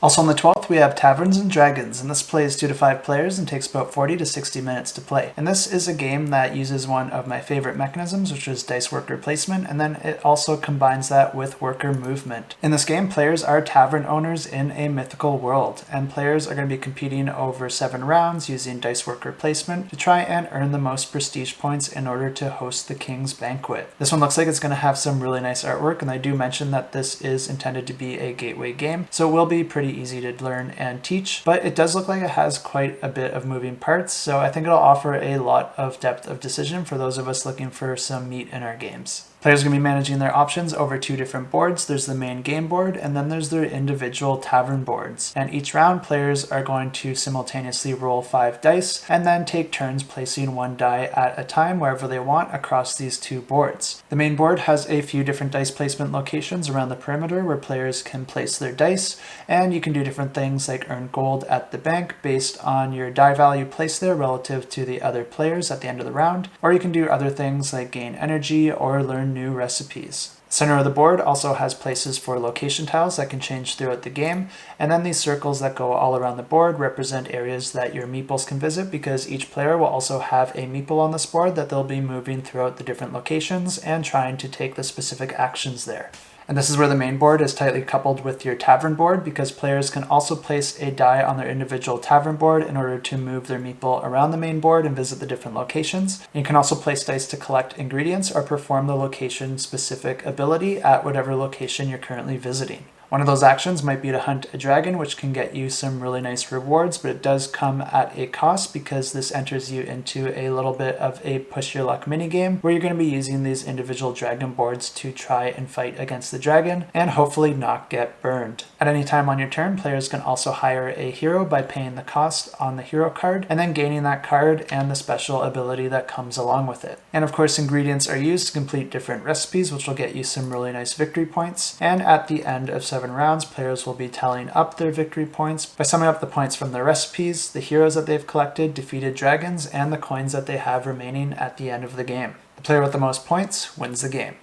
Also on the 12th, we have Taverns and Dragons, and this plays 2 to 5 players and takes about 40 to 60 minutes to play. And this is a game that uses one of my favorite mechanisms, which is dice worker placement, and then it also combines that with worker movement. In this game, players are tavern owners in a mythical world, and players are going to be competing over 7 rounds using dice worker placement to try and earn the most prestige points in order to host the King's Banquet. This one looks like it's going to have some really nice artwork, and I do mention that this is intended to be a gateway game, so it will be pretty easy to learn and teach, but it does look like it has quite a bit of moving parts, so I think it'll offer a lot of depth of decision for those of us looking for some meat in our games. Players are going to be managing their options over 2 different boards. There's the main game board, and then there's their individual tavern boards. And each round, players are going to simultaneously roll 5 dice, and then take turns placing 1 die at a time wherever they want across these 2 boards. The main board has a few different dice placement locations around the perimeter where players can place their dice, and you can do different things like earn gold at the bank based on your die value placed there relative to the other players at the end of the round, or you can do other things like gain energy or learn new recipes. The center of the board also has places for location tiles that can change throughout the game, and then these circles that go all around the board represent areas that your meeples can visit, because each player will also have a meeple on this board that they'll be moving throughout the different locations and trying to take the specific actions there. And this is where the main board is tightly coupled with your tavern board, because players can also place a die on their individual tavern board in order to move their meeple around the main board and visit the different locations. And you can also place dice to collect ingredients or perform the location-specific ability at whatever location you're currently visiting. One of those actions might be to hunt a dragon, which can get you some really nice rewards, but it does come at a cost because this enters you into a little bit of a push your luck minigame where you're going to be using these individual dragon boards to try and fight against the dragon and hopefully not get burned. At any time on your turn, players can also hire a hero by paying the cost on the hero card and then gaining that card and the special ability that comes along with it. And of course, ingredients are used to complete different recipes, which will get you some really nice victory points. And at the end of 7 rounds, players will be tallying up their victory points by summing up the points from their recipes, the heroes that they've collected, defeated dragons, and the coins that they have remaining at the end of the game. The player with the most points wins the game.